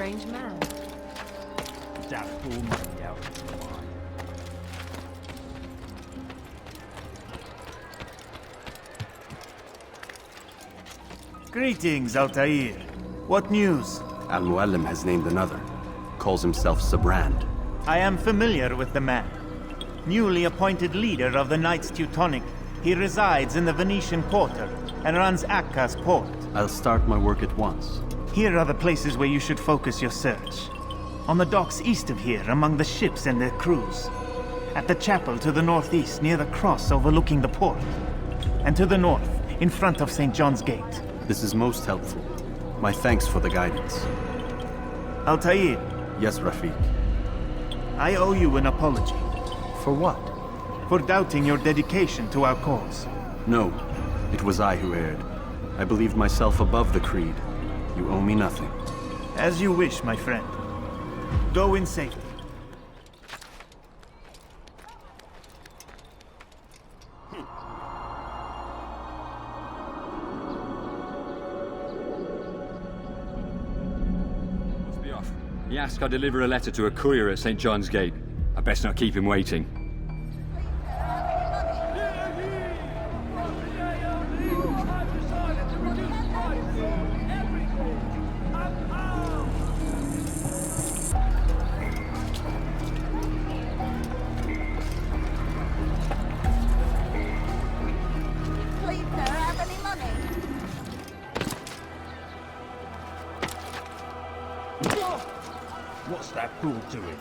strange man. Daft all money out of the mind. Greetings, Altair. What news? Al-Muallim has named another. Calls himself Sabrand. I am familiar with the man. Newly appointed leader of the Knights Teutonic, he resides in the Venetian Quarter and runs Akka's port. I'll start my work at once. Here are the places where you should focus your search. On the docks east of here, among the ships and their crews. At the chapel to the northeast, near the cross overlooking the port. And to the north, in front of St. John's Gate. This is most helpful. My thanks for the guidance. Altair, Yes, Rafiq. I owe you an apology. For what? For doubting your dedication to our cause. No, it was I who erred. I believed myself above the creed. You owe me nothing. As you wish, my friend. Go in safety. Must be off. He asked I deliver a letter to a courier at St. John's Gate. I best not keep him waiting. What's that fool doing?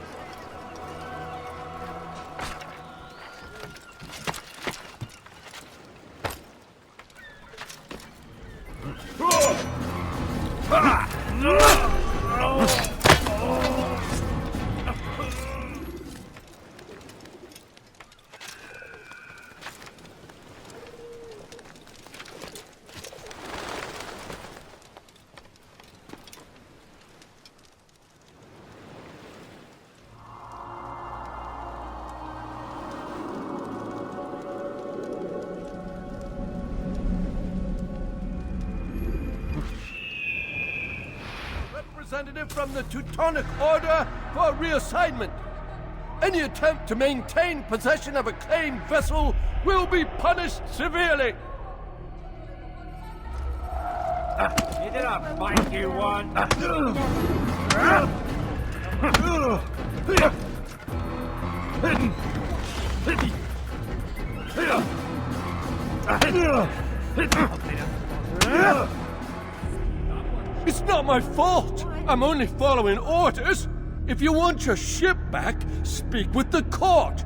Representative from the Teutonic Order for reassignment. Any attempt to maintain possession of a claimed vessel will be punished severely. Get it up, fight you one! It's not my fault. I'm only following orders. If you want your ship back, speak with the court.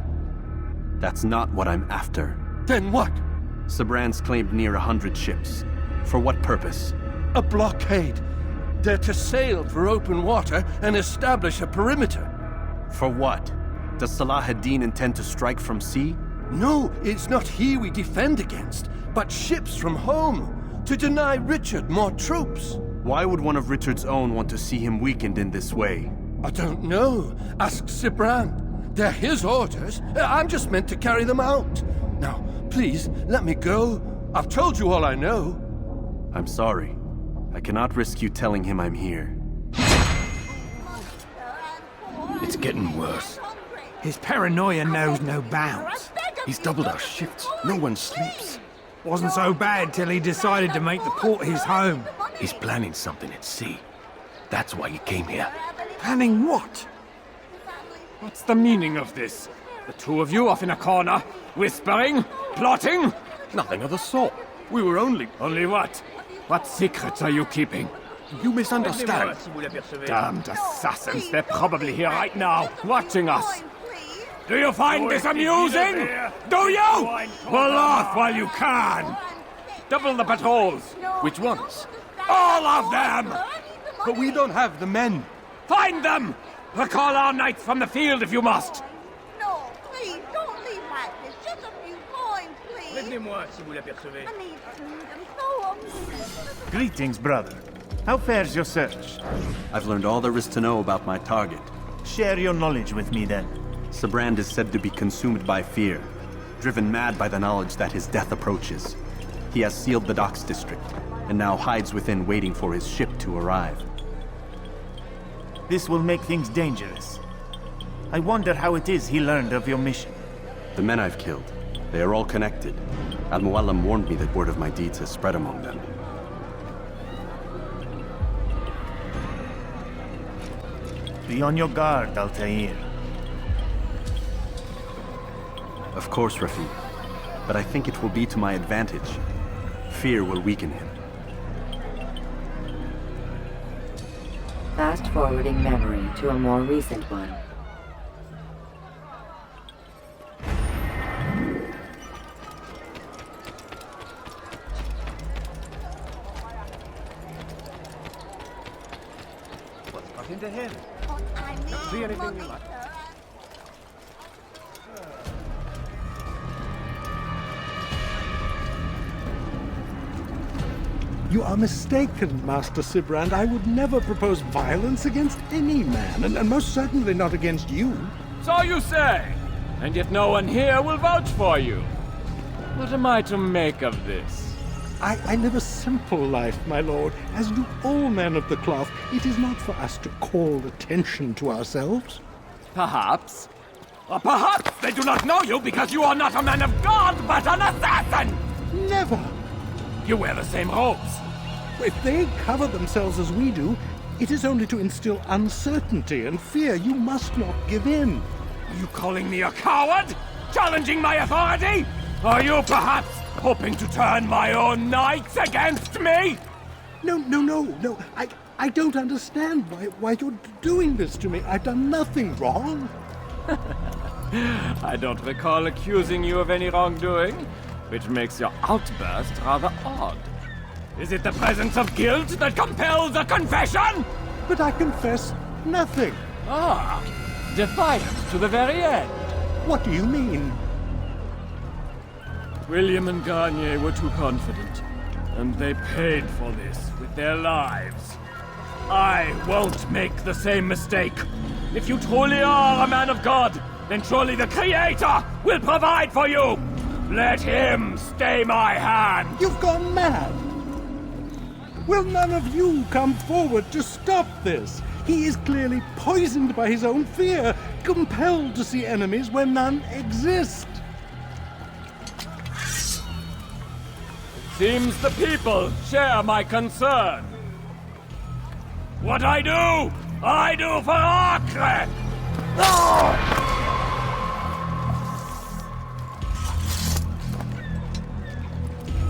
That's not what I'm after. Then what? Sabrand's claimed near 100 ships. For what purpose? A blockade. They're to sail for open water and establish a perimeter. For what? Does Salah ad-Din intend to strike from sea? No, it's not he we defend against, but ships from home, to deny Richard more troops. Why would one of Richard's own want to see him weakened in this way? I don't know. Ask Sibrand. They're his orders. I'm just meant to carry them out. Now, please, let me go. I've told you all I know. I'm sorry. I cannot risk you telling him I'm here. It's getting worse. His paranoia knows no bounds. He's doubled our shifts. No one sleeps. Wasn't so bad till he decided to make the port his home. He's planning something at sea. That's why he came here. Planning what? What's the meaning of this? The two of you off in a corner, whispering, plotting? Nothing of the sort. We were only... Only what? What secrets are you keeping? You misunderstand. Damned assassins, they're probably here right now, watching us. Do you find this amusing? Do you? Well off while you can. Double the patrols. Which ones? All of them! But we don't have the men. Find them! Recall our knights from the field if you must. No, please, don't leave like this. Just a few coins, please. Prévenez-moi si vous l'apercevez. I need food. I'm so hungry. Greetings, brother. How fares your search? I've learned all there is to know about my target. Share your knowledge with me, then. Sabrand is said to be consumed by fear, driven mad by the knowledge that his death approaches. He has sealed the docks district, and now hides within waiting for his ship to arrive. This will make things dangerous. I wonder how it is he learned of your mission. The men I've killed, they are all connected. Al-Muallim warned me that word of my deeds has spread among them. Be on your guard, Altair. Of course, Rafiq. But I think it will be to my advantage. Fear will weaken him. Fast-forwarding memory to a more recent one. What's got into him? I need See anything money, you like? sir. You are mistaken, Master Sibrand. I would never propose violence against any man, and most certainly not against you. So you say, and yet no one here will vouch for you. What am I to make of this? I live a simple life, my lord, as do all men of the cloth. It is not for us to call attention to ourselves. Perhaps. Or perhaps they do not know you because you are not a man of God, but an assassin! Never! You wear the same robes. If they cover themselves as we do, it is only to instill uncertainty and fear. You must not give in. Are you calling me a coward? Challenging my authority? Are you perhaps hoping to turn my own knights against me? No. I don't understand why you're doing this to me. I've done nothing wrong. I don't recall accusing you of any wrongdoing, which makes your outburst rather odd. Is it the presence of guilt that compels a confession? But I confess nothing. Ah, defiant to the very end. What do you mean? William and Garnier were too confident, and they paid for this with their lives. I won't make the same mistake. If you truly are a man of God, then surely the Creator will provide for you. Let him stay my hand. You've gone mad. Will none of you come forward to stop this? He is clearly poisoned by his own fear, compelled to see enemies where none exist. Seems the people share my concern. What I do for Acre!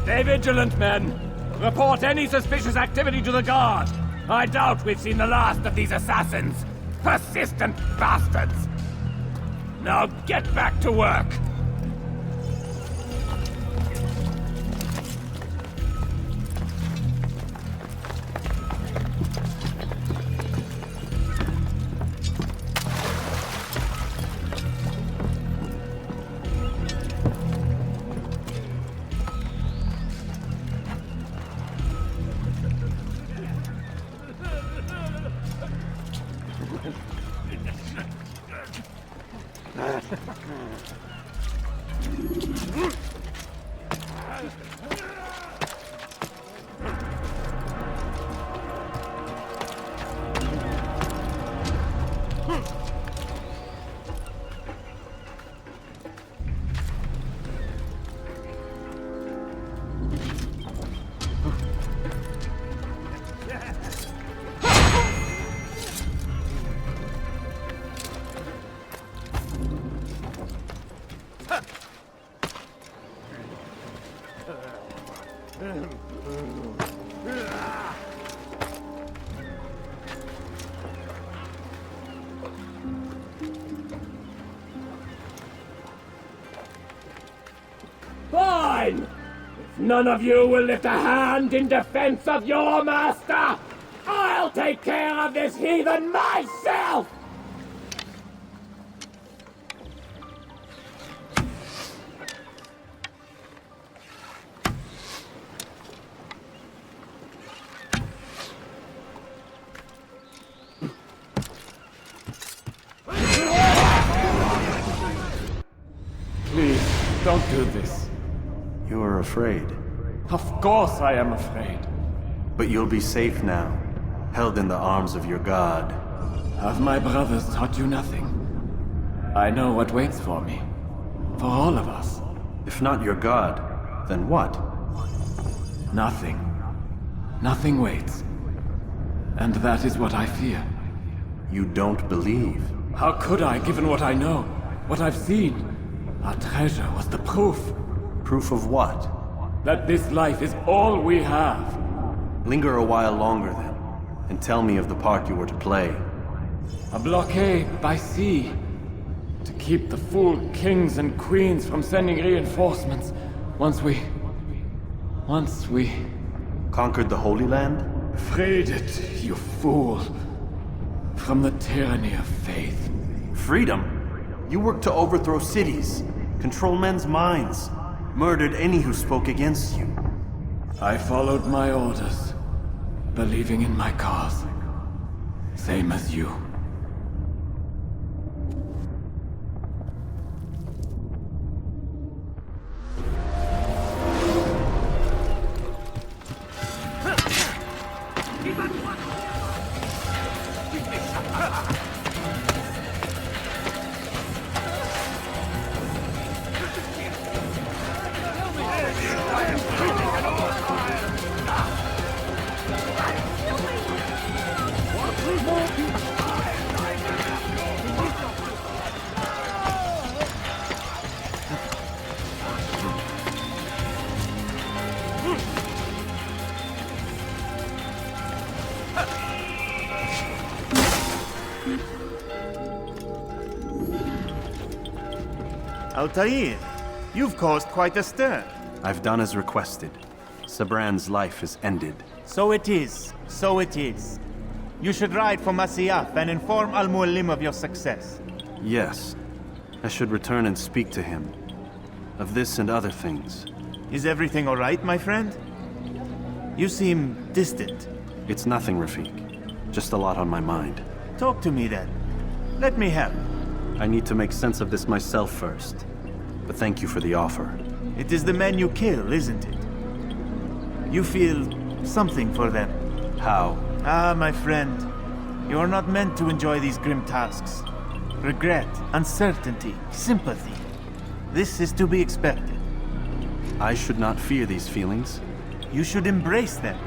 Stay vigilant, men. Report any suspicious activity to the guard. I doubt we've seen the last of these assassins. Persistent bastards. Now get back to work. Fine! If none of you will lift a hand in defense of your master, I'll take care of this heathen myself! Please, don't do this. You are afraid. Of course I am afraid. But you'll be safe now, held in the arms of your god. Have my brothers taught you nothing? I know what waits for me. For all of us. If not your god, then what? Nothing. Nothing waits. And that is what I fear. You don't believe? How could I, given what I know? What I've seen? Our treasure was the proof. Proof of what? That this life is all we have. Linger a while longer then, and tell me of the part you were to play. A blockade by sea. To keep the fool kings and queens from sending reinforcements. Once we... Conquered the Holy Land? Freed it, you fool. From the tyranny of faith. Freedom? You worked to overthrow cities, control men's minds, murdered any who spoke against you. I followed my orders, believing in my cause. Same as you. Altair, you've caused quite a stir. I've done as requested. Sabran's life is ended. So it is. So it is. You should ride for Masyaf and inform Al-Muallim of your success. Yes. I should return and speak to him. Of this and other things. Is everything all right, my friend? You seem distant. It's nothing, Rafik. Just a lot on my mind. Talk to me then. Let me help. I need to make sense of this myself first. But thank you for the offer. It is the men you kill, isn't it? You feel something for them. How? Ah, my friend. You are not meant to enjoy these grim tasks. Regret, uncertainty, sympathy. This is to be expected. I should not fear these feelings. You should embrace them.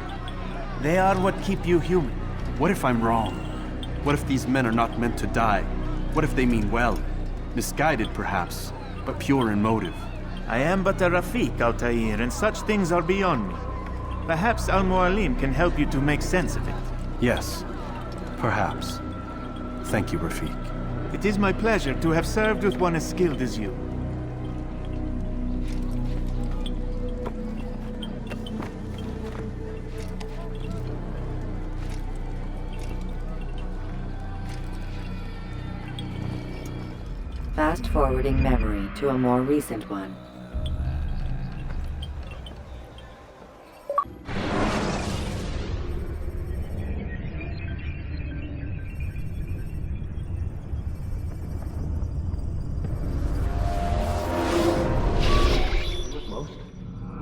They are what keep you human. What if I'm wrong? What if these men are not meant to die? What if they mean well? Misguided, perhaps, but pure in motive. I am but a Rafik, Altair, and such things are beyond me. Perhaps Al-Muallim can help you to make sense of it. Yes, perhaps. Thank you, Rafik. It is my pleasure to have served with one as skilled as you. Fast-forwarding memory to a more recent one.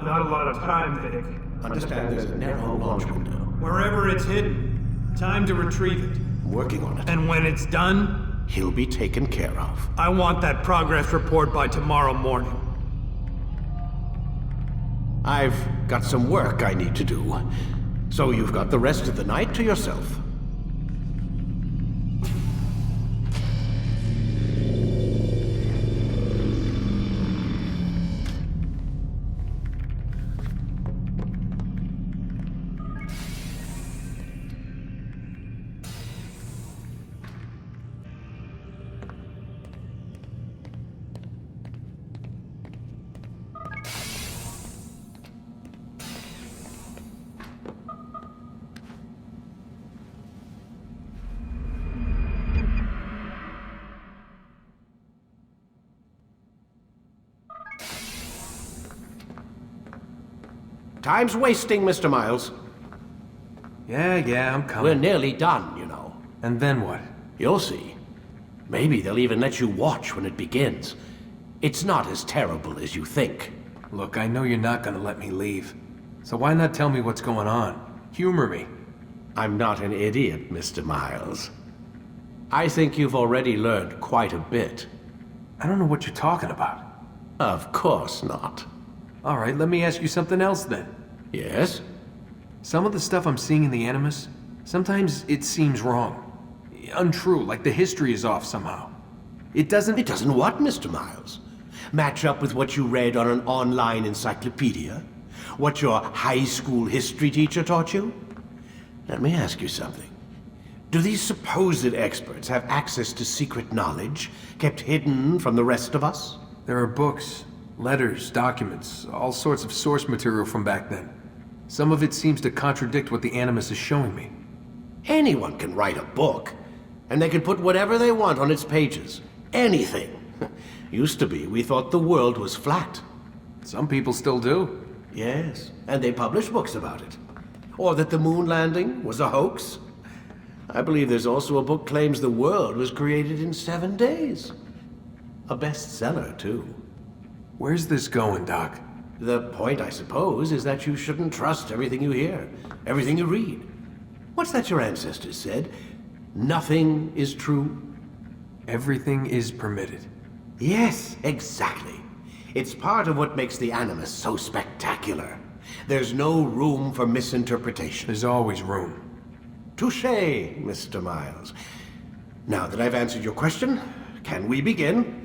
Not a lot of time, Vidic. Understand there's a narrow launch window. Wherever it's hidden, time to retrieve it. Working on it. And when it's done, He'll be taken care of. I want that progress report by tomorrow morning. I've got some work I need to do. So you've got the rest of the night to yourself. Time's wasting, Mr. Miles. Yeah, I'm coming. We're nearly done, you know. And then what? You'll see. Maybe they'll even let you watch when it begins. It's not as terrible as you think. Look, I know you're not gonna let me leave. So why not tell me what's going on? Humor me. I'm not an idiot, Mr. Miles. I think you've already learned quite a bit. I don't know what you're talking about. Of course not. All right, let me ask you something else then. Yes? Some of the stuff I'm seeing in the Animus, sometimes it seems wrong. Untrue, like the history is off somehow. It doesn't... It doesn't what, Mr. Miles? Match up with what you read on an online encyclopedia? What your high school history teacher taught you? Let me ask you something. Do these supposed experts have access to secret knowledge kept hidden from the rest of us? There are books, letters, documents, all sorts of source material from back then. Some of it seems to contradict what the Animus is showing me. Anyone can write a book, and they can put whatever they want on its pages. Anything. Used to be, we thought the world was flat. Some people still do. Yes, and they publish books about it. Or that the moon landing was a hoax. I believe there's also a book claims the world was created in 7 days. A bestseller, too. Where's this going, Doc? The point, I suppose, is that you shouldn't trust everything you hear, everything you read. What's that your ancestors said? Nothing is true? Everything is permitted. Yes, exactly. It's part of what makes the Animus so spectacular. There's no room for misinterpretation. There's always room. Touché, Mr. Miles. Now that I've answered your question, can we begin?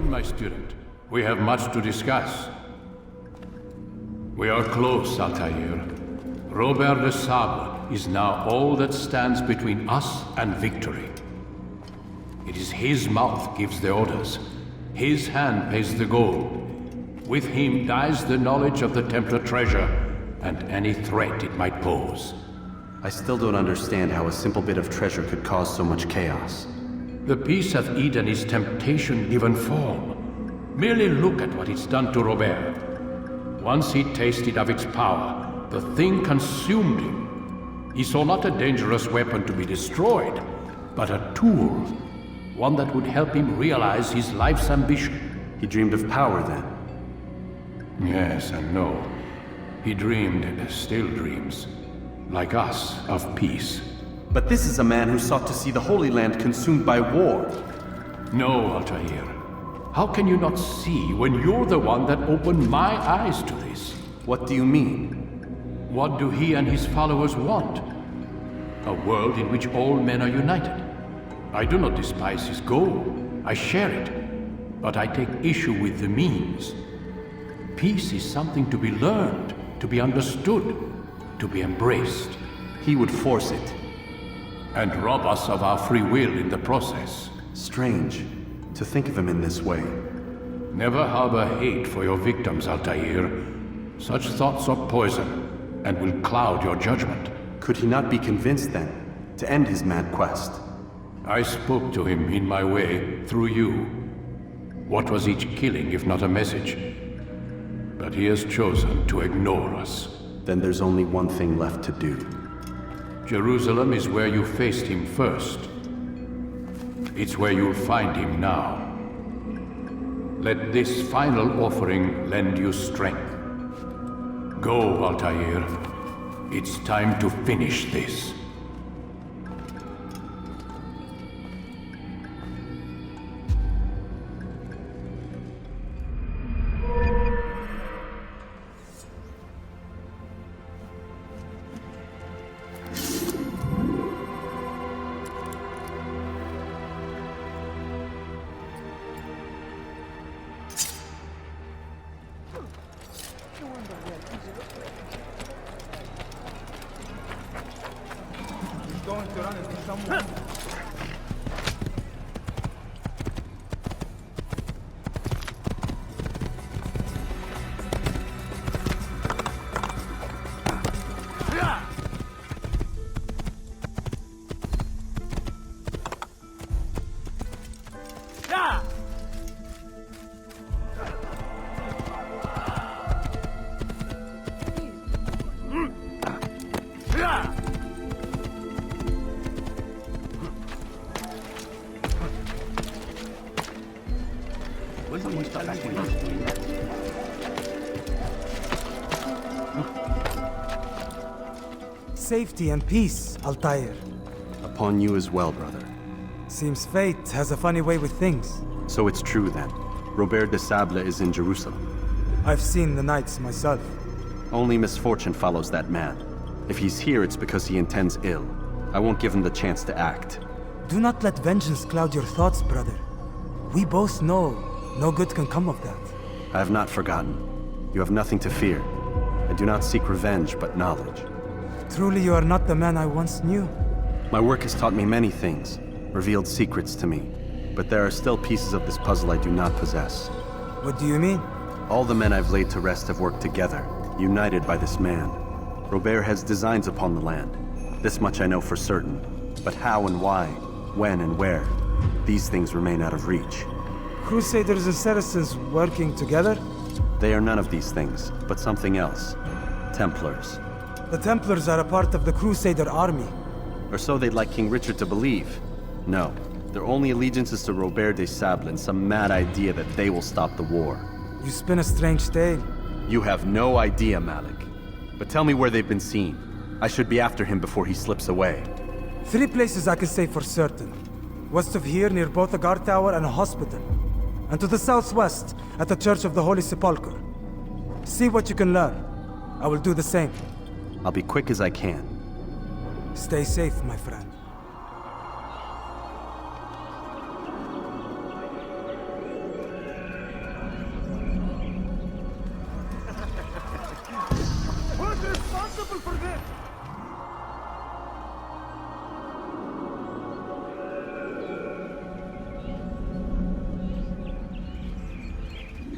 My student, we have much to discuss. We are close, Altair. Robert de Sable is now all that stands between us and victory. It is his mouth gives the orders. His hand pays the gold. With him dies the knowledge of the Templar treasure and any threat it might pose. I still don't understand how a simple bit of treasure could cause so much chaos. The peace of Eden is temptation given form. Merely look at what it's done to Robert. Once he tasted of its power, the thing consumed him. He saw not a dangerous weapon to be destroyed, but a tool. One that would help him realize his life's ambition. He dreamed of power then? Yes and no. He dreamed, still dreams, like us, of peace. But this is a man who sought to see the Holy Land consumed by war. No, Altair. How can you not see when you're the one that opened my eyes to this? What do you mean? What do he and his followers want? A world in which all men are united. I do not despise his goal. I share it. But I take issue with the means. Peace is something to be learned, to be understood, to be embraced. He would force it. And rob us of our free will in the process. Strange to think of him in this way. Never harbor hate for your victims, Altair. Such thoughts are poison and will cloud your judgment. Could he not be convinced then to end his mad quest? I spoke to him in my way, through you. What was each killing if not a message? But he has chosen to ignore us. Then there's only one thing left to do. Jerusalem is where you faced him first. It's where you'll find him now. Let this final offering lend you strength. Go, Altair. It's time to finish this. safety and peace, Altair. Upon you as well, brother. Seems fate has a funny way with things. So it's true then. Robert de Sable is in Jerusalem. I've seen the knights myself. Only misfortune follows that man. If he's here, it's because he intends ill. I won't give him the chance to act. Do not let vengeance cloud your thoughts, brother. We both know no good can come of that. I have not forgotten. You have nothing to fear. I do not seek revenge, but knowledge. Truly you are not the man I once knew. My work has taught me many things, revealed secrets to me. But there are still pieces of this puzzle I do not possess. What do you mean? All the men I've laid to rest have worked together, united by this man. Robert has designs upon the land. This much I know for certain. But how and why, when and where, these things remain out of reach. Crusaders and Saracens working together? They are none of these things, but something else. Templars. The Templars are a part of the Crusader army. Or so they'd like King Richard to believe. No, their only allegiance is to Robert de Sable and some mad idea that they will stop the war. You spin a strange tale. You have no idea, Malik. But tell me where they've been seen. I should be after him before he slips away. 3 places I can say for certain. West of here, near both a guard tower and a hospital. And to the southwest, at the Church of the Holy Sepulchre. See what you can learn. I will do the same. I'll be quick as I can. Stay safe, my friend. Who's responsible for this?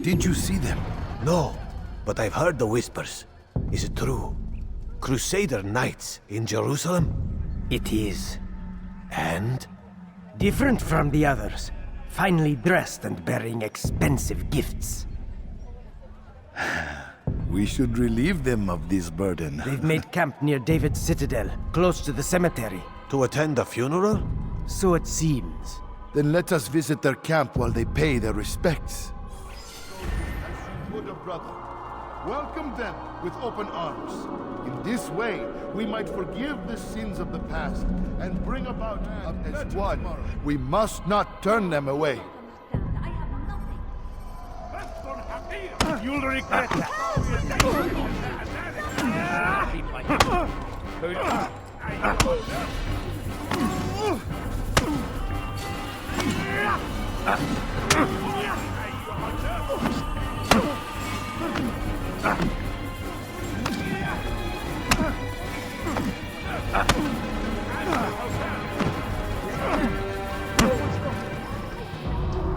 Did you see them? No, but I've heard the whispers. Is it true? Crusader knights in Jerusalem? It is. And? Different from the others. Finely dressed and bearing expensive gifts. We should relieve them of this burden. They've made camp near David's citadel, close to the cemetery. To attend a funeral? So it seems. Then let us visit their camp while they pay their respects. Would a brother. Welcome them with open arms. In this way, we might forgive the sins of the past and bring about as one. We must not turn them away. You'll regret that.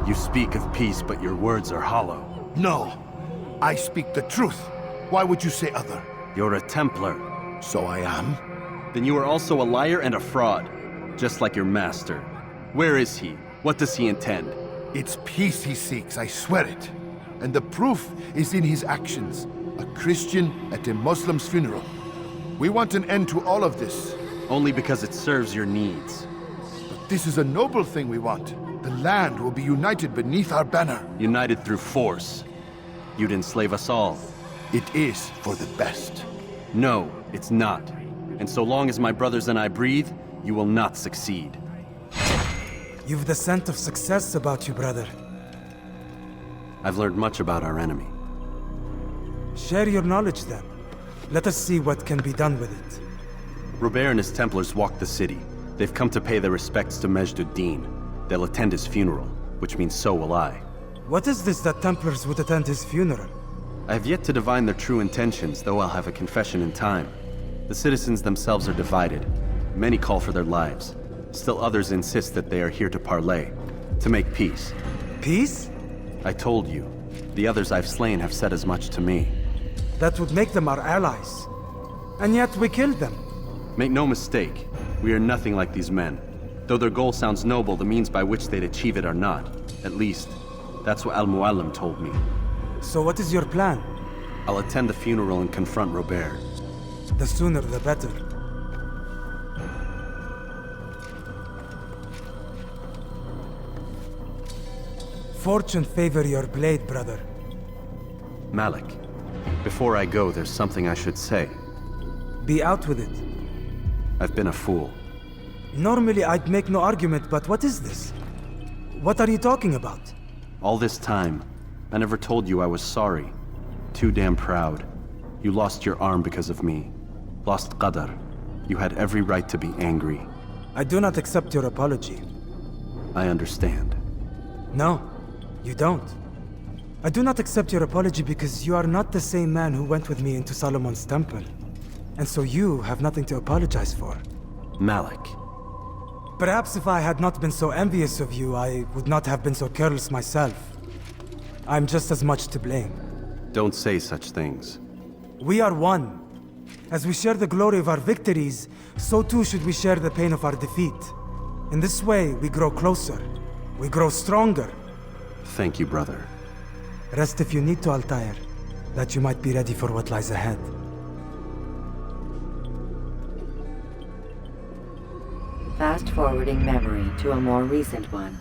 You speak of peace, but your words are hollow. No, I speak the truth. Why would you say other? You're a Templar. So I am? Then you are also a liar and a fraud, just like your master. Where is he? What does he intend? It's peace he seeks, I swear it. And the proof is in his actions. A Christian at a Muslim's funeral. We want an end to all of this. Only because it serves your needs. But this is a noble thing we want. The land will be united beneath our banner. United through force. You'd enslave us all. It is for the best. No, it's not. And so long as my brothers and I breathe, you will not succeed. You've the scent of success about you, brother. I've learned much about our enemy. Share your knowledge then. Let us see what can be done with it. Robert and his Templars walk the city. They've come to pay their respects to Majd-ud-Din. They'll attend his funeral, which means so will I. What is this that Templars would attend his funeral? I have yet to divine their true intentions, though I'll have a confession in time. The citizens themselves are divided. Many call for their lives. Still others insist that they are here to parley, to make peace. Peace? I told you. The others I've slain have said as much to me. That would make them our allies. And yet we killed them. Make no mistake, we are nothing like these men. Though their goal sounds noble, the means by which they'd achieve it are not. At least, that's what Al-Muallim told me. So what is your plan? I'll attend the funeral and confront Robert. The sooner the better. Fortune favor your blade, brother. Malik, before I go, there's something I should say. Be out with it. I've been a fool. Normally I'd make no argument, but what is this? What are you talking about? All this time, I never told you I was sorry. Too damn proud. You lost your arm because of me. Lost Qadar. You had every right to be angry. I do not accept your apology. I understand. No, you don't. I do not accept your apology because you are not the same man who went with me into Solomon's temple. And so you have nothing to apologize for. Malik. Perhaps if I had not been so envious of you, I would not have been so careless myself. I'm just as much to blame. Don't say such things. We are one. As we share the glory of our victories, so too should we share the pain of our defeat. In this way, we grow closer. We grow stronger. Thank you, brother. Rest if you need to, Altair, that you might be ready for what lies ahead. Fast-forwarding memory to a more recent one.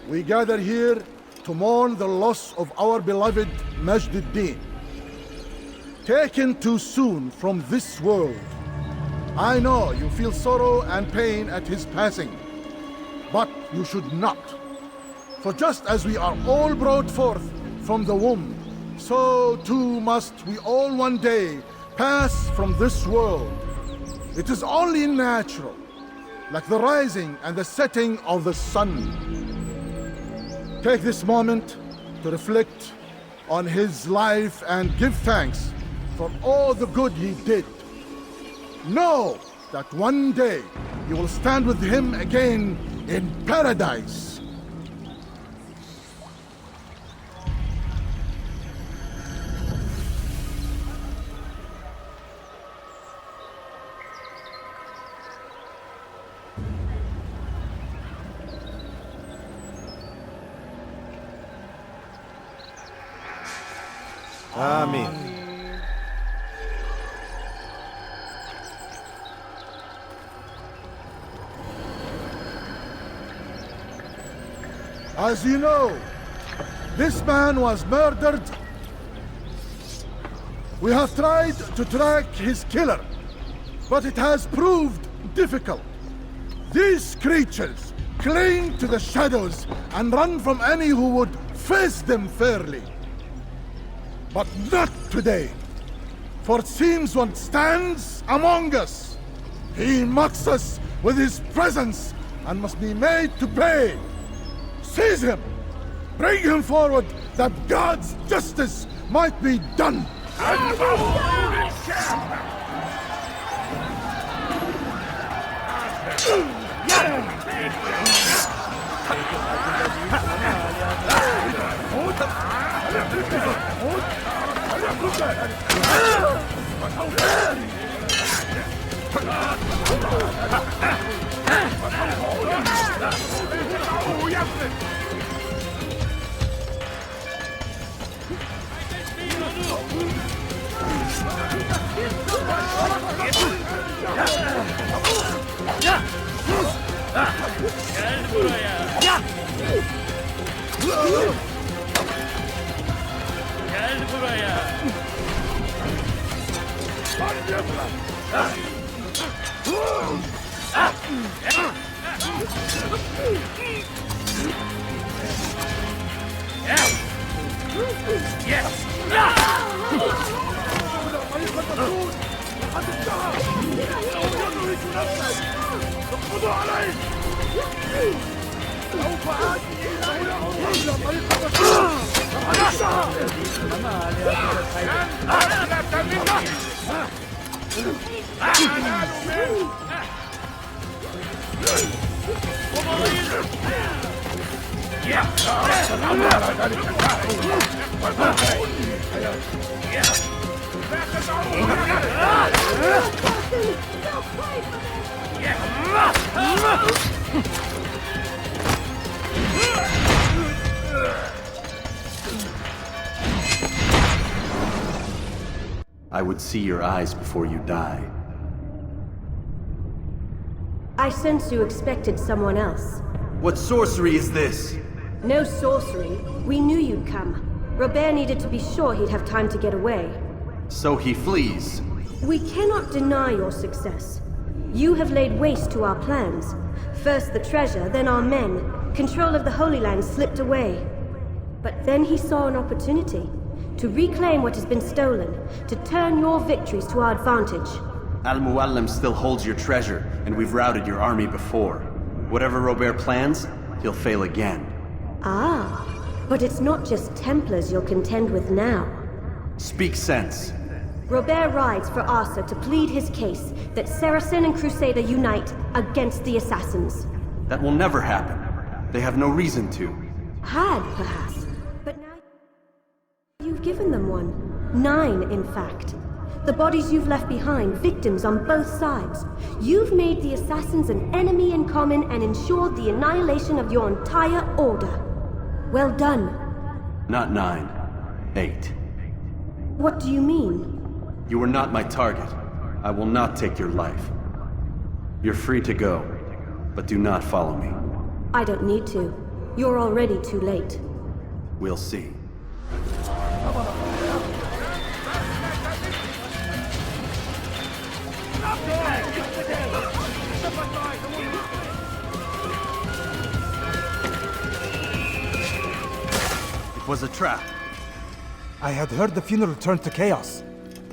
We gather here to mourn the loss of our beloved Majd-ud-Din. Taken too soon from this world. I know you feel sorrow and pain at his passing, but you should not. For just as we are all brought forth from the womb, so too must we all one day pass from this world. It is only natural, like the rising and the setting of the sun. Take this moment to reflect on his life and give thanks for all the good he did. Know that one day you will stand with him again in paradise. Amen. As you know, this man was murdered. We have tried to track his killer, but it has proved difficult. These creatures cling to the shadows and run from any who would face them fairly. But not today, for it seems one stands among us. He mocks us with his presence and must be made to pay. Seize him! Bring him forward that God's justice might be done! Gel buraya. Gel buraya. Yeah. I would see your eyes before you die. I sense you expected someone else. What sorcery is this? No sorcery. We knew you'd come. Robert needed to be sure he'd have time to get away. So he flees. We cannot deny your success. You have laid waste to our plans. First the treasure, then our men. Control of the Holy Land slipped away. But then he saw an opportunity to reclaim what has been stolen, to turn your victories to our advantage. Al-Muallim still holds your treasure, and we've routed your army before. Whatever Robert plans, he'll fail again. Ah, but it's not just Templars you'll contend with now. Speak sense. Robert rides for Arthur to plead his case that Saracen and Crusader unite against the Assassins. That will never happen. They have no reason to. Had, perhaps. But now you've given them one. 9, in fact. The bodies you've left behind, victims on both sides. You've made the Assassins an enemy in common and ensured the annihilation of your entire order. Well done. Not 9. 8. What do you mean? You are not my target. I will not take your life. You're free to go, but do not follow me. I don't need to. You're already too late. We'll see. It was a trap. I had heard the funeral turned to chaos.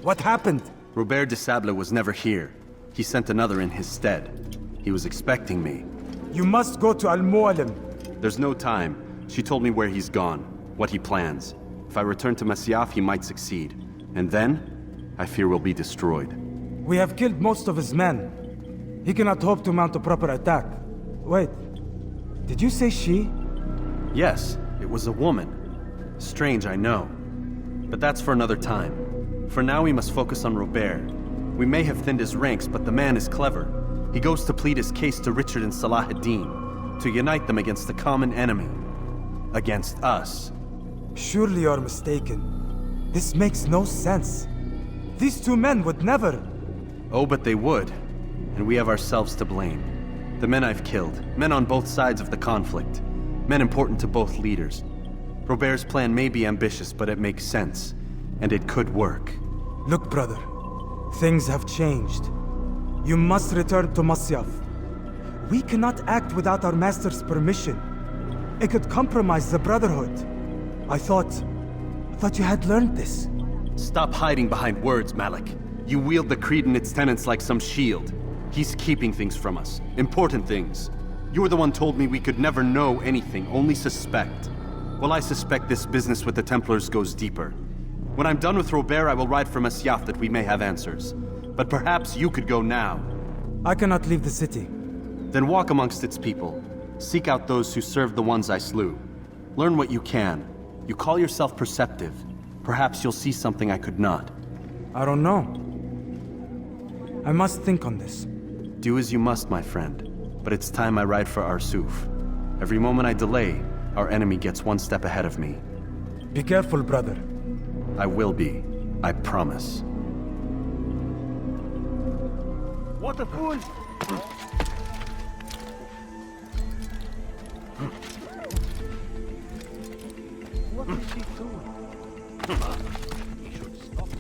What happened? Robert de Sable was never here. He sent another in his stead. He was expecting me. You must go to Al-Muallim. There's no time. She told me where he's gone, what he plans. If I return to Masyaf, he might succeed. And then, I fear we'll be destroyed. We have killed most of his men. He cannot hope to mount a proper attack. Wait, did you say she? Yes, it was a woman. Strange, I know. But that's for another time. For now, we must focus on Robert. We may have thinned his ranks, but the man is clever. He goes to plead his case to Richard and Salah ad-Din, to unite them against the common enemy. Against us. Surely you're mistaken. This makes no sense. These two men would never... Oh, but they would. And we have ourselves to blame. The men I've killed, men on both sides of the conflict. Men important to both leaders. Robert's plan may be ambitious, but it makes sense. And it could work. Look, brother. Things have changed. You must return to Masyaf. We cannot act without our master's permission. It could compromise the Brotherhood. I thought you had learned this. Stop hiding behind words, Malik. You wield the creed and its tenets like some shield. He's keeping things from us. Important things. You were the one told me we could never know anything, only suspect. Well, I suspect this business with the Templars goes deeper. When I'm done with Robert, I will ride for Masyaf that we may have answers. But perhaps you could go now. I cannot leave the city. Then walk amongst its people. Seek out those who served the ones I slew. Learn what you can. You call yourself perceptive. Perhaps you'll see something I could not. I don't know. I must think on this. Do as you must, my friend. But it's time I ride for Arsuf. Every moment I delay, our enemy gets one step ahead of me. Be careful, brother. I will be. I promise. What a fool! What is he doing? He should stop it.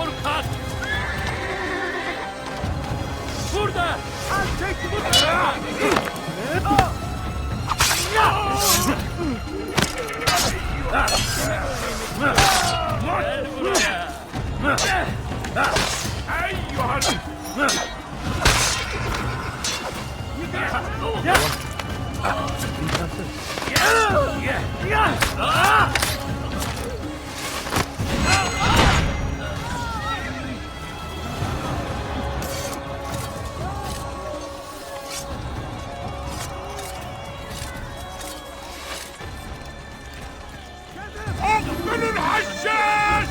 Korkak! Burada! Gel buraya! Hey, Johan! Öldürün haşşet!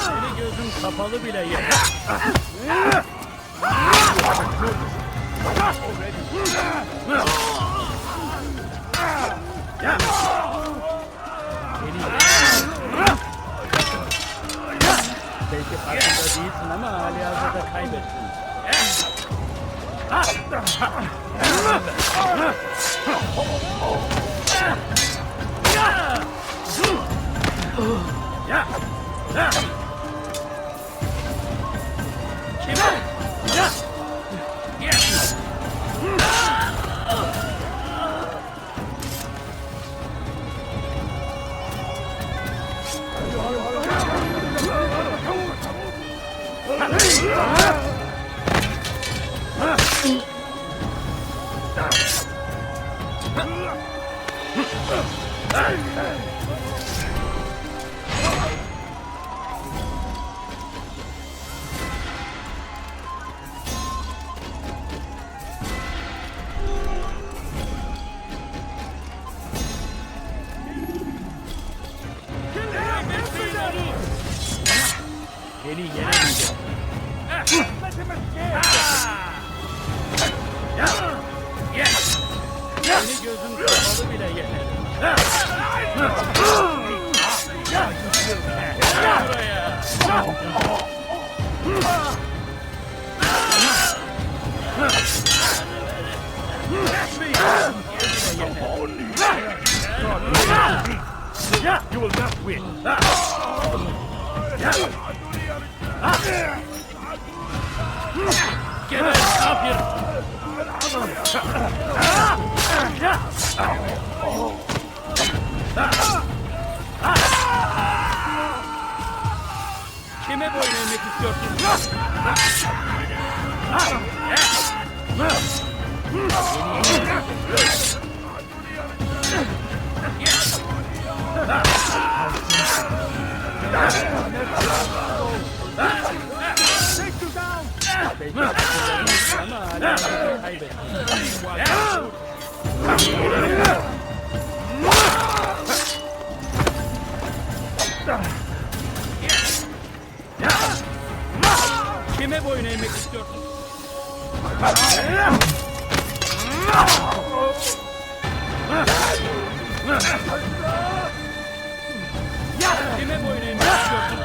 Seni gözün kapalı bile yer. Belki farkında değilsin ama halihazırda kaybettin. Beni yenemeyecek. Seni gözün kapalı bile yenerim. Gel buraya. You will not win. Get it, stop here. Kime boyun eğmek istiyorsun? Kime boyun eğmek istiyorsun? Kime boyun eğmek istiyorsun?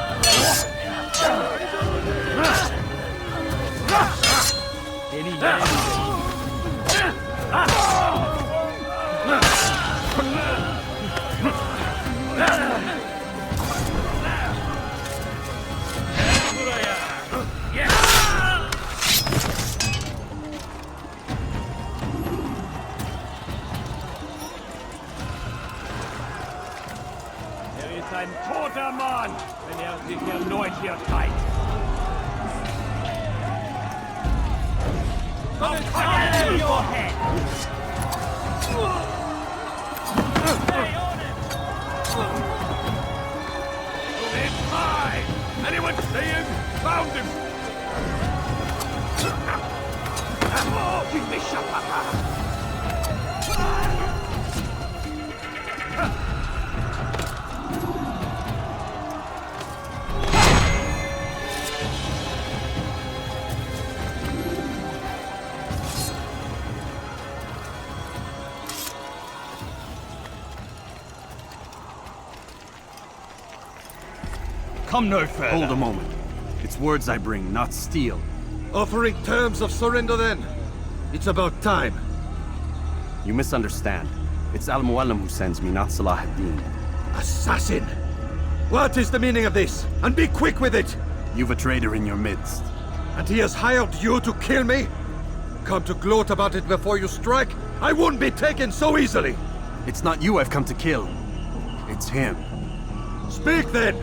Beni yenemeyecek. Ein toter Mann, wenn sich erneut hier zeigt. I'll fire your head! Stay on it! It's mine! Anyone see him? Found him! Give me shot, Papa! Come no further. Hold a moment. It's words I bring, not steel. Offering terms of surrender then. It's about time. You misunderstand. It's Al-Mualim who sends me, not Salah ad-Din. Assassin! What is the meaning of this? And be quick with it! You've a traitor in your midst. And he has hired you to kill me? Come to gloat about it before you strike? I won't be taken so easily! It's not you I've come to kill. It's him. Speak then,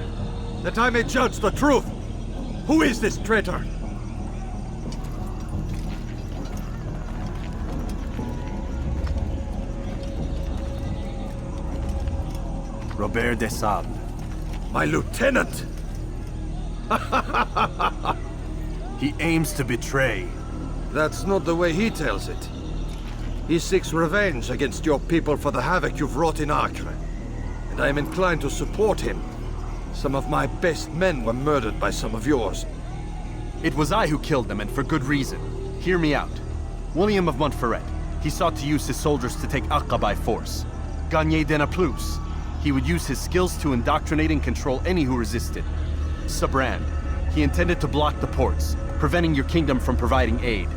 that I may judge the truth. Who is this traitor? Robert de Sable. My lieutenant! He aims to betray. That's not the way he tells it. He seeks revenge against your people for the havoc you've wrought in Acre. And I am inclined to support him. Some of my best men were murdered by some of yours. It was I who killed them, and for good reason. Hear me out. William of Montferrat. He sought to use his soldiers to take Acre by force. Gagné de Naplouse. He would use his skills to indoctrinate and control any who resisted. Sabrand. He intended to block the ports, preventing your kingdom from providing aid.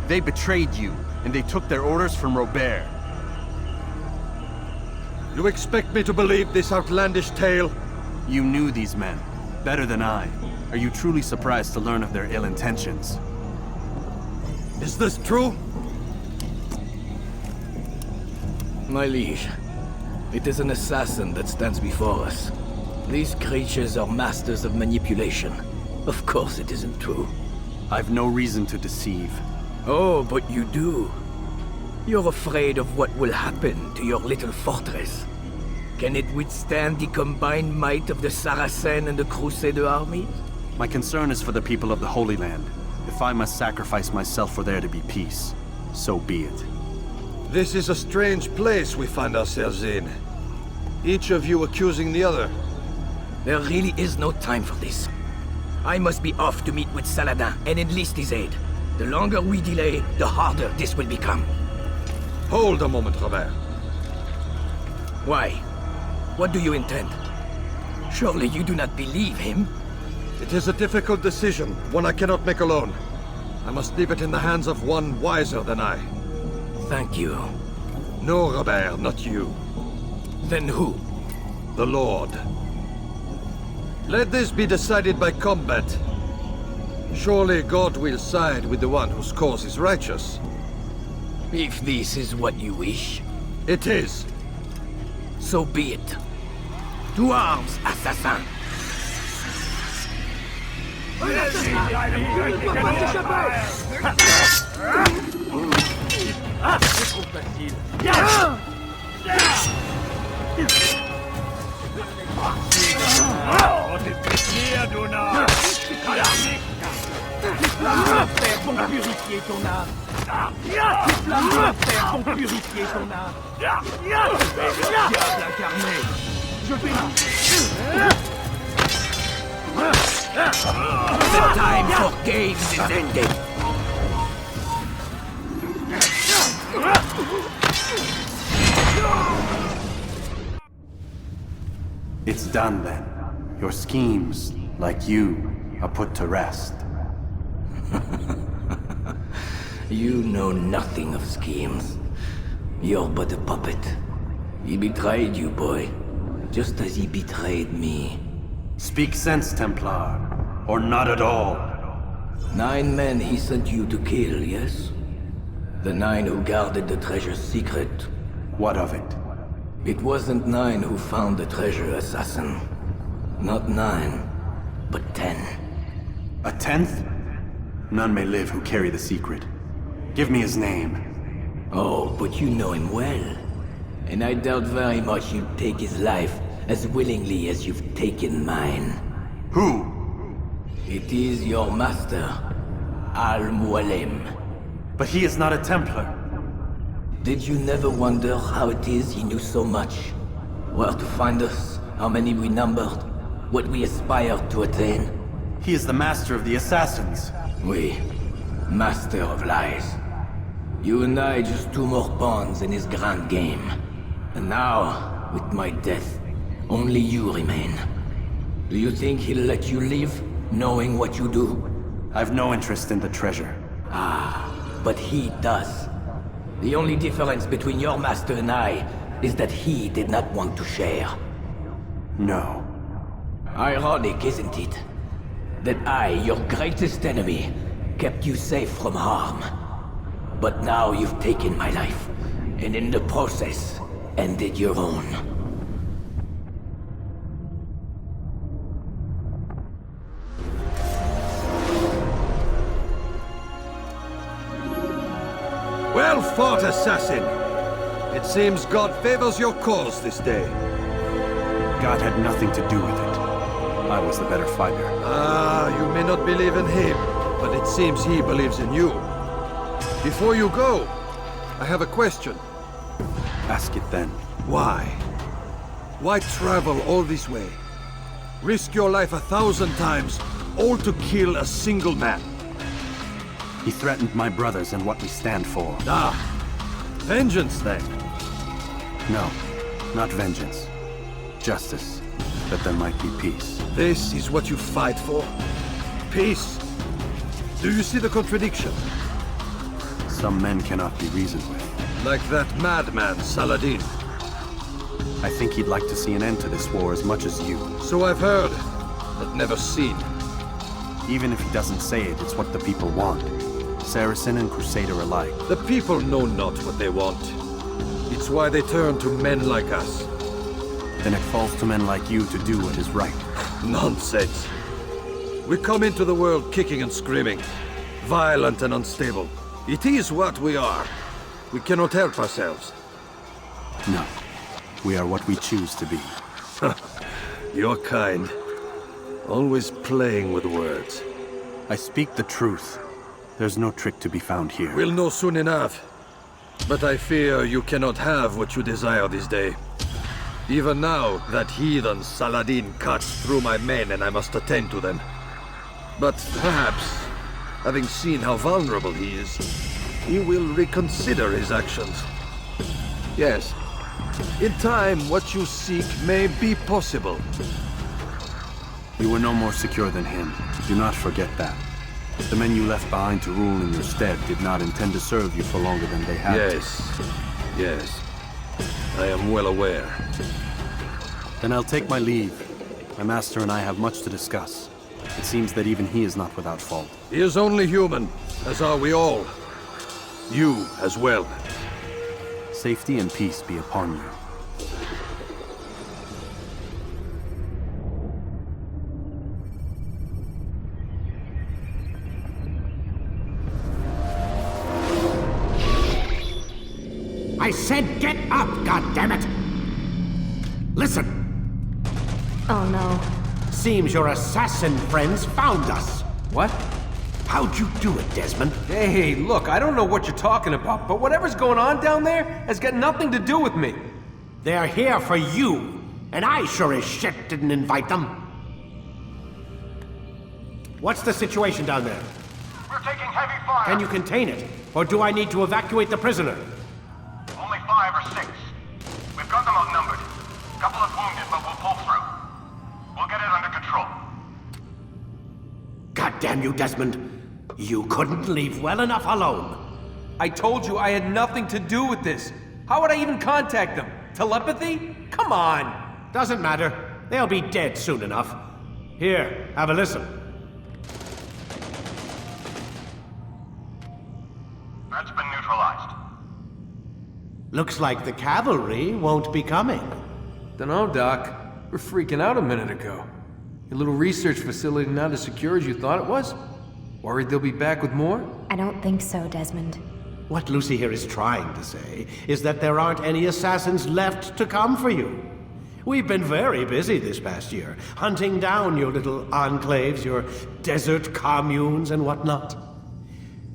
They betrayed you, and they took their orders from Robert. You expect me to believe this outlandish tale? You knew these men, better than I. Are you truly surprised to learn of their ill intentions? Is this true? My liege, it is an assassin that stands before us. These creatures are masters of manipulation. Of course it isn't true. I've no reason to deceive. Oh, but you do. You're afraid of what will happen to your little fortress. Can it withstand the combined might of the Saracen and the Crusader armies? My concern is for the people of the Holy Land. If I must sacrifice myself for there to be peace, so be it. This is a strange place we find ourselves in. Each of you accusing the other. There really is no time for this. I must be off to meet with Saladin and enlist his aid. The longer we delay, the harder this will become. Hold a moment, Robert. Why? What do you intend? Surely you do not believe him? It is a difficult decision, one I cannot make alone. I must leave it in the hands of one wiser than I. Thank you. No, Robert, not you. Then who? The Lord. Let this be decided by combat. Surely God will side with the one whose cause is righteous. If this is what you wish. It is. So be it. To arms, assassin! Faire pour purifier ton âme. Flamme de l'enfer pour purifier ton âme. Diable incarné, je vais The time for games is ended. It's done then. Your schemes, like you, are put to rest. You know nothing of schemes. You're but a puppet. He betrayed you, boy. Just as he betrayed me. Speak sense, Templar. Or not at all. 9 men he sent you to kill, yes? The 9 who guarded the treasure's secret. What of it? It wasn't 9 who found the treasure, assassin. Not 9, but 10. A 10th? None may live who carry the secret. Give me his name. Oh, but you know him well. And I doubt very much you'd take his life as willingly as you've taken mine. Who? It is your master, Al-Mualim. But he is not a Templar. Did you never wonder how it is he knew so much? Where to find us, how many we numbered, what we aspired to attain? He is the master of the assassins. Oui, master of lies. You and I just 2 more pawns in his grand game. And now, with my death, only you remain. Do you think he'll let you live, knowing what you do? I've no interest in the treasure. Ah, but he does. The only difference between your master and I is that he did not want to share. No. Ironic, isn't it? That I, your greatest enemy, kept you safe from harm. But now you've taken my life, and in the process, ended your own. Well fought, assassin! It seems God favors your cause this day. God had nothing to do with it. I was the better fighter. Ah, you may not believe in him, but it seems he believes in you. Before you go, I have a question. Ask it then. Why? Why travel all this way? Risk your life 1,000 times, all to kill a single man. He threatened my brothers and what we stand for. Ah, vengeance then? No, not vengeance. Justice, that there might be peace. This is what you fight for? Peace? Do you see the contradiction? Some men cannot be reasoned with. Like that madman, Saladin. I think he'd like to see an end to this war as much as you. So I've heard, but never seen. Even if he doesn't say it, it's what the people want. Saracen and Crusader alike. The people know not what they want. It's why they turn to men like us. Then it falls to men like you to do what is right. Nonsense. We come into the world kicking and screaming, violent and unstable. It is what we are. We cannot help ourselves. No. We are what we choose to be. Your kind. Always playing with words. I speak the truth. There's no trick to be found here. We'll know soon enough. But I fear you cannot have what you desire this day. Even now, that heathen Saladin cuts through my men and I must attend to them. But perhaps, having seen how vulnerable he is, he will reconsider his actions. Yes, in time, what you seek may be possible. You were no more secure than him. Do not forget that. The men you left behind to rule in your stead did not intend to serve you for longer than they had to. Yes. I am well aware. Then I'll take my leave. My master and I have much to discuss. It seems that even he is not without fault. He is only human, as are we all. You as well. Safety and peace be upon you. I said get up, goddammit! Listen! Oh no. Seems your assassin friends found us. What? How'd you do it, Desmond? Hey, look, I don't know what you're talking about, but whatever's going on down there has got nothing to do with me. They're here for you, and I sure as shit didn't invite them. What's the situation down there? We're taking heavy fire. Can you contain it, or do I need to evacuate the prisoner? Only 5 or 6. We've got them outnumbered. Couple of wounded, but we'll pull through. We'll get it under control. God damn you, Desmond. You couldn't leave well enough alone. I told you I had nothing to do with this. How would I even contact them? Telepathy? Come on! Doesn't matter. They'll be dead soon enough. Here, have a listen. That's been neutralized. Looks like the cavalry won't be coming. Dunno, Doc. We're freaking out a minute ago. Your little research facility not as secure as you thought it was? Worried they'll be back with more? I don't think so, Desmond. What Lucy here is trying to say is that there aren't any assassins left to come for you. We've been very busy this past year, hunting down your little enclaves, your desert communes and whatnot.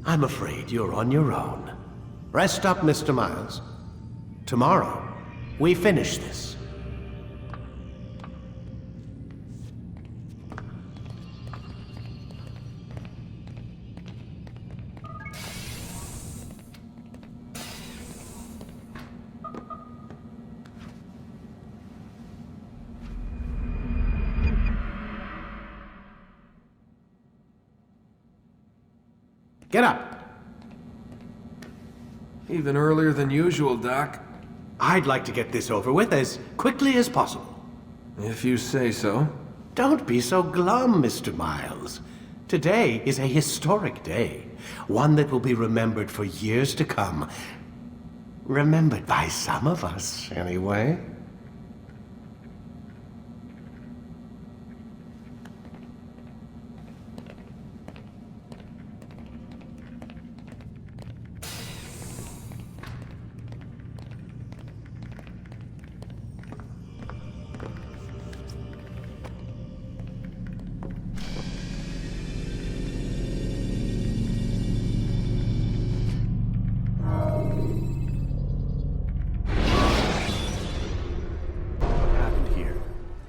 I'm afraid you're on your own. Rest up, Mr. Miles. Tomorrow, we finish this. Get up. Even earlier than usual, Doc. I'd like to get this over with as quickly as possible. If you say so. Don't be so glum, Mr. Miles. Today is a historic day. One that will be remembered for years to come. Remembered by some of us, anyway.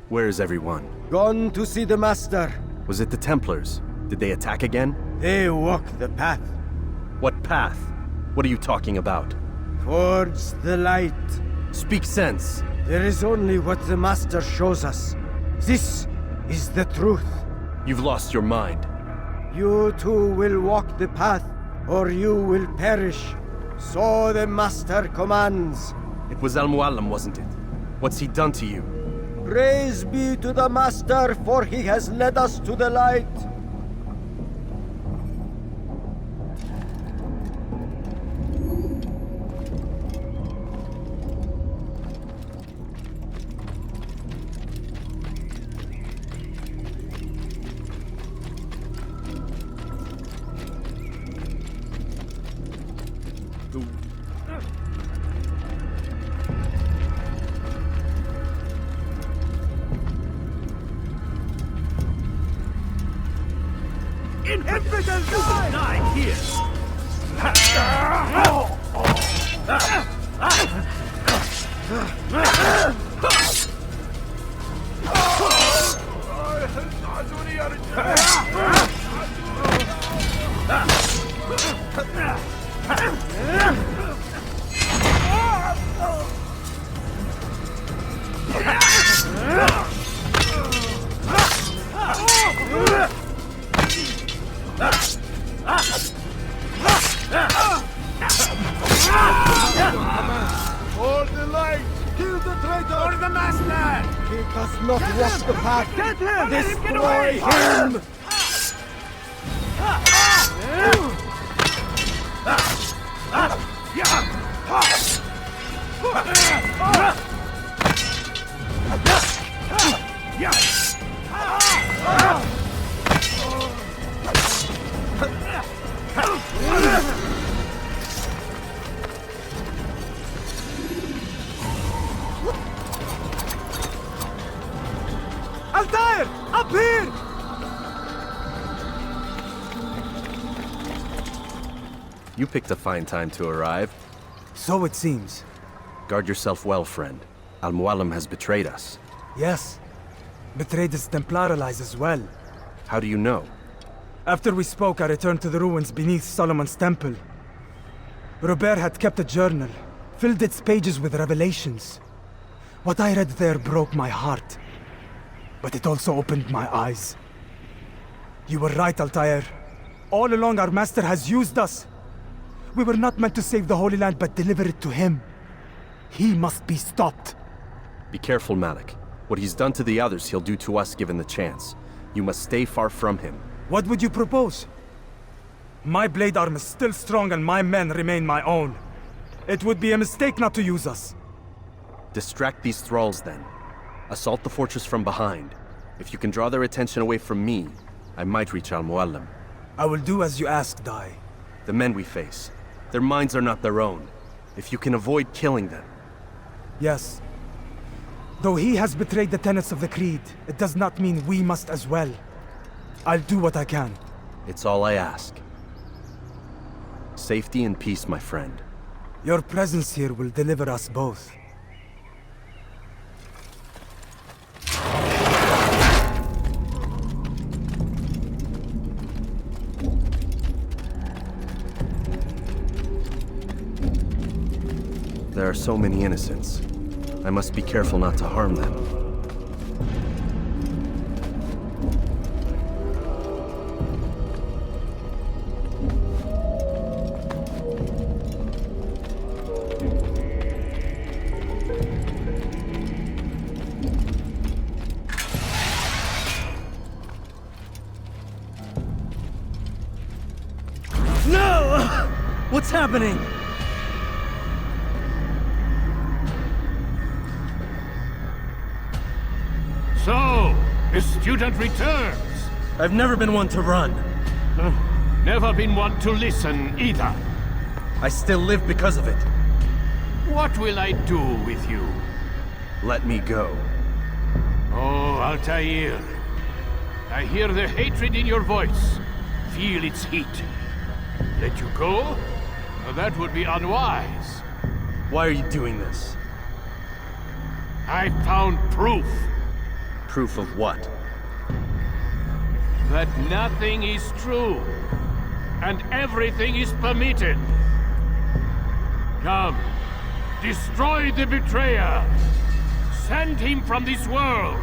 Where is everyone? Gone to see the Master. Was it the Templars? Did they attack again? They walk the path. What path? What are you talking about? Towards the light. Speak sense. There is only what the Master shows us. This is the truth. You've lost your mind. You too will walk the path, or you will perish. So the Master commands. It was Al-Mualim, wasn't it? What's he done to you? Praise be to the Master, for he has led us to the light. Infidels die here! Hold the light! Kill the traitor! Or the Master! He does not walk the path. Get him! Destroy him! Altair! Up here! You picked a fine time to arrive. So it seems. Guard yourself well, friend. Al-Mualim has betrayed us. Yes. Betrayed his Templar allies as well. How do you know? After we spoke, I returned to the ruins beneath Solomon's temple. Robert had kept a journal, filled its pages with revelations. What I read there broke my heart. But it also opened my eyes. You were right, Altair. All along our master has used us. We were not meant to save the Holy Land, but deliver it to him. He must be stopped. Be careful, Malik. What he's done to the others, he'll do to us given the chance. You must stay far from him. What would you propose? My blade arm is still strong and my men remain my own. It would be a mistake not to use us. Distract these thralls, then. Assault the fortress from behind. If you can draw their attention away from me, I might reach Al-Mualim. I will do as you ask, Dai. The men we face, their minds are not their own. If you can avoid killing them. Yes. Though he has betrayed the tenets of the Creed, it does not mean we must as well. I'll do what I can. It's all I ask. Safety and peace, my friend. Your presence here will deliver us both. There are so many innocents. I must be careful not to harm them. What's happening? So, the student returns. I've never been one to run. Never been one to listen, either. I still live because of it. What will I do with you? Let me go. Oh, Altair. I hear the hatred in your voice. Feel its heat. Let you go? That would be unwise. Why are you doing this? I found proof. Proof of what? That nothing is true. And everything is permitted. Come. Destroy the betrayer. Send him from this world.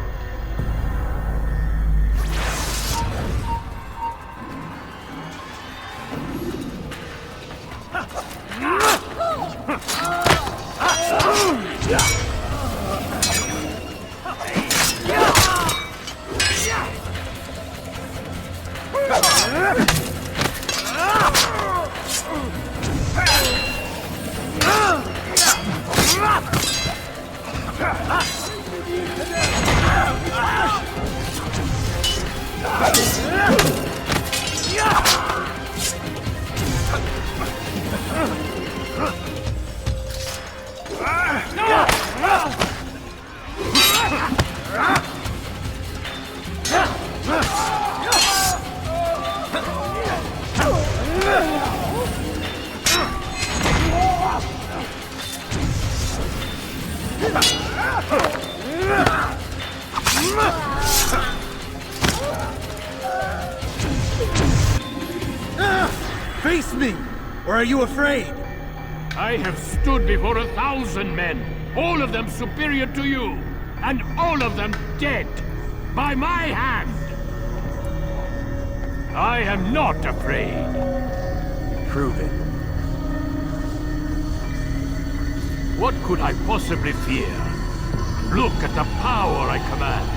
Face me! Or are you afraid? I have stood before 1,000 men, all of them superior to you, and all of them dead, by my hand. I am not afraid. Prove it. What could I possibly fear? Look at the power I command.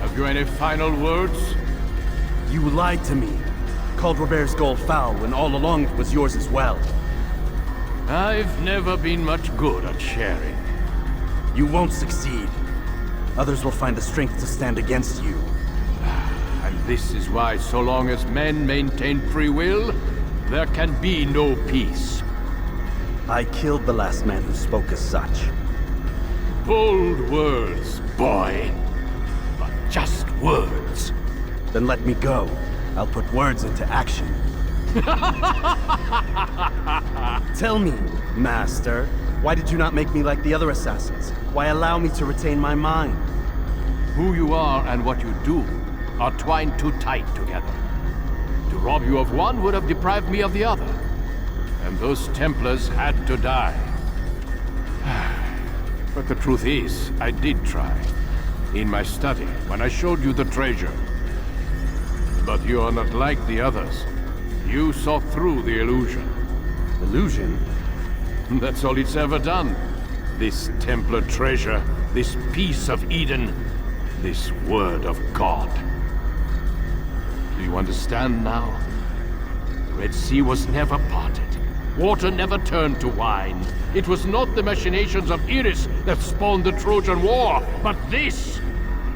Have you any final words? You lied to me. Called Robert's goal foul when all along it was yours as well. I've never been much good at sharing. You won't succeed. Others will find the strength to stand against you. And this is why, so long as men maintain free will, there can be no peace. I killed the last man who spoke as such. Bold words, boy. But just words. Then let me go. I'll put words into action. Tell me, Master, why did you not make me like the other assassins? Why allow me to retain my mind? Who you are and what you do are twined too tight together. To rob you of one would have deprived me of the other. And those Templars had to die. But the truth is, I did try. In my study, when I showed you the treasure. But you are not like the others. You saw through the illusion. Illusion? That's all it's ever done. This Templar treasure, this piece of Eden, this word of God. Do you understand now? The Red Sea was never parted. Water never turned to wine. It was not the machinations of Iris that spawned the Trojan War, but this!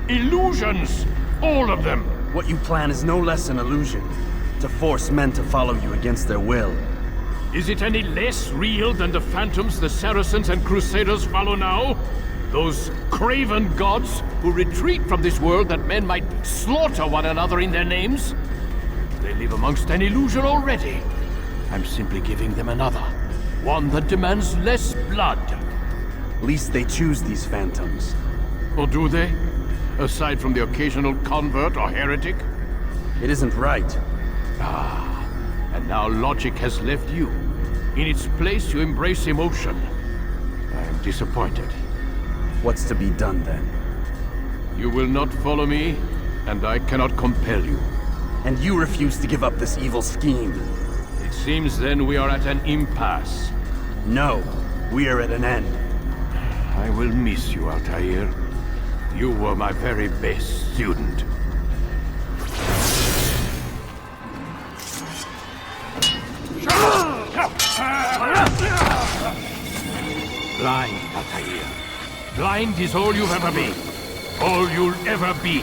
Illusions! All of them! What you plan is no less an illusion. To force men to follow you against their will. Is it any less real than the phantoms the Saracens and Crusaders follow now? Those craven gods who retreat from this world that men might slaughter one another in their names? They live amongst an illusion already. I'm simply giving them another. One that demands less blood. Least they choose these phantoms. Or do they? Aside from the occasional convert or heretic? It isn't right. Ah, and now logic has left you. In its place, you embrace emotion. I am disappointed. What's to be done then? You will not follow me, and I cannot compel you. And you refuse to give up this evil scheme. It seems then we are at an impasse. No, we are at an end. I will miss you, Altair. You were my very best student. Blind, Altair. Blind is all you've ever been. All you'll ever be.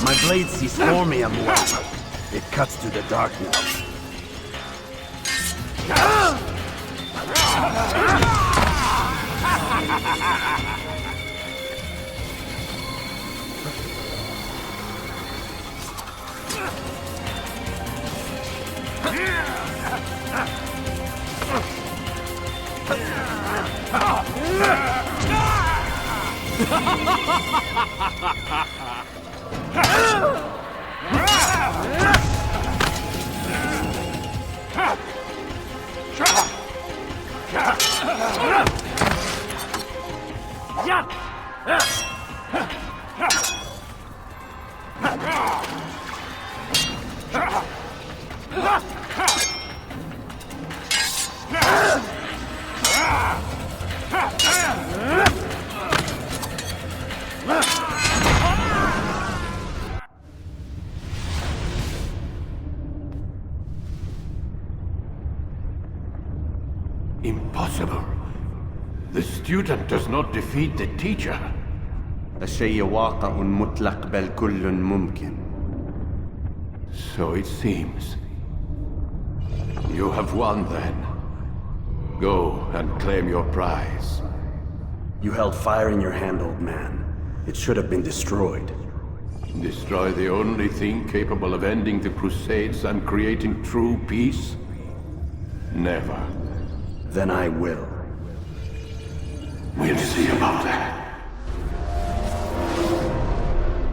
My blade sees for me, Amuel. It cuts through the darkness. Impossible. The student does not defeat the teacher. الشيء واقع مطلق بل كل ممكن. So it seems. You have won then. Go and claim your prize. You held fire in your hand, old man. It should have been destroyed. Destroy the only thing capable of ending the Crusades and creating true peace? Never. Then I will. We'll see about that.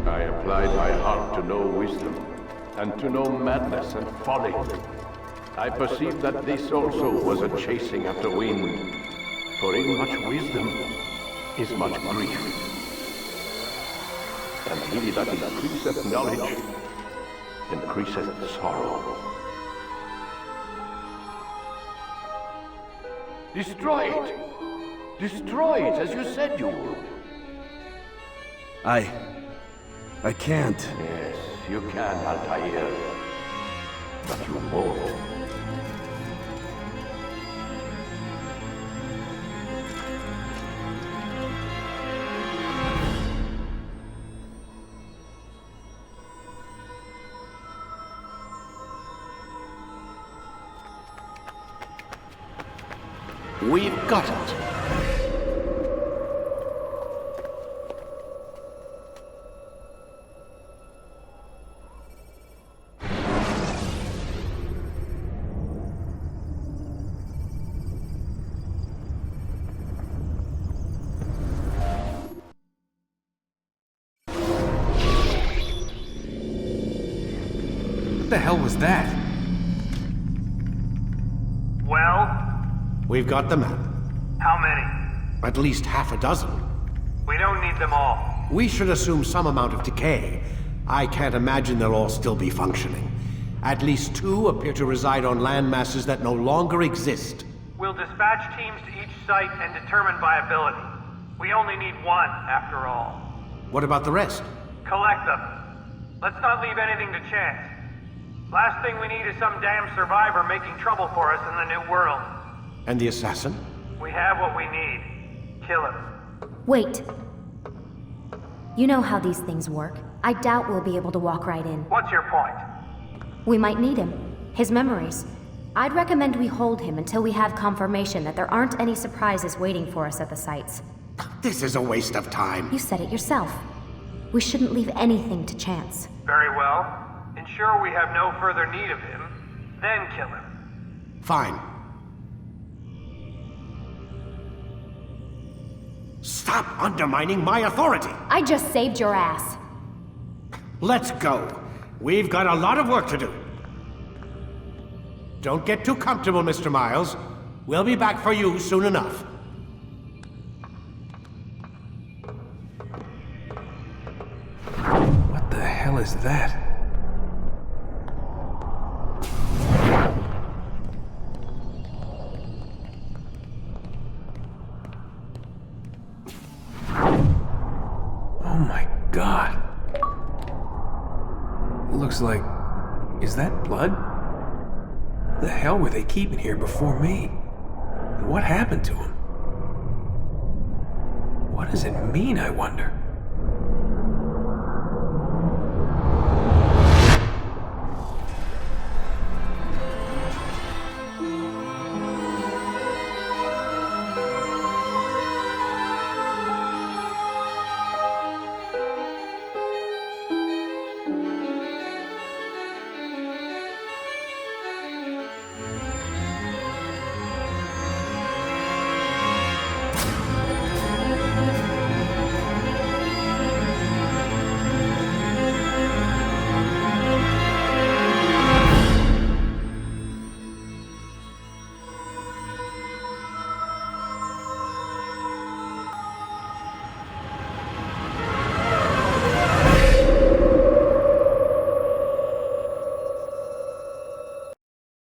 I applied my heart to know wisdom, and to know madness and folly. I perceived that this also was a chasing after wind, for in much wisdom is much grief. And he that increaseth knowledge increaseth sorrow. Destroy it! Destroy it as you said you would. I can't. Yes, you can, Altair. But you won't. We've got it. What the hell was that? Well? We've got the map. How many? At least half a dozen. We don't need them all. We should assume some amount of decay. I can't imagine they'll all still be functioning. At least 2 appear to reside on land masses that no longer exist. We'll dispatch teams to each site and determine viability. We only need 1, after all. What about the rest? Collect them. Let's not leave anything to chance. Last thing we need is some damn survivor making trouble for us in the new world. And the assassin? We have what we need. Kill him. Wait. You know how these things work. I doubt we'll be able to walk right in. What's your point? We might need him. His memories. I'd recommend we hold him until we have confirmation that there aren't any surprises waiting for us at the sites. This is a waste of time. You said it yourself. We shouldn't leave anything to chance. Very well. Ensure we have no further need of him, then kill him. Fine. Stop undermining my authority! I just saved your ass. Let's go. We've got a lot of work to do. Don't get too comfortable, Mr. Miles. We'll be back for you soon enough. What the hell is that? Oh my God. It looks like... Is that blood? What the hell were they keeping here before me? And what happened to him? What does it mean, I wonder?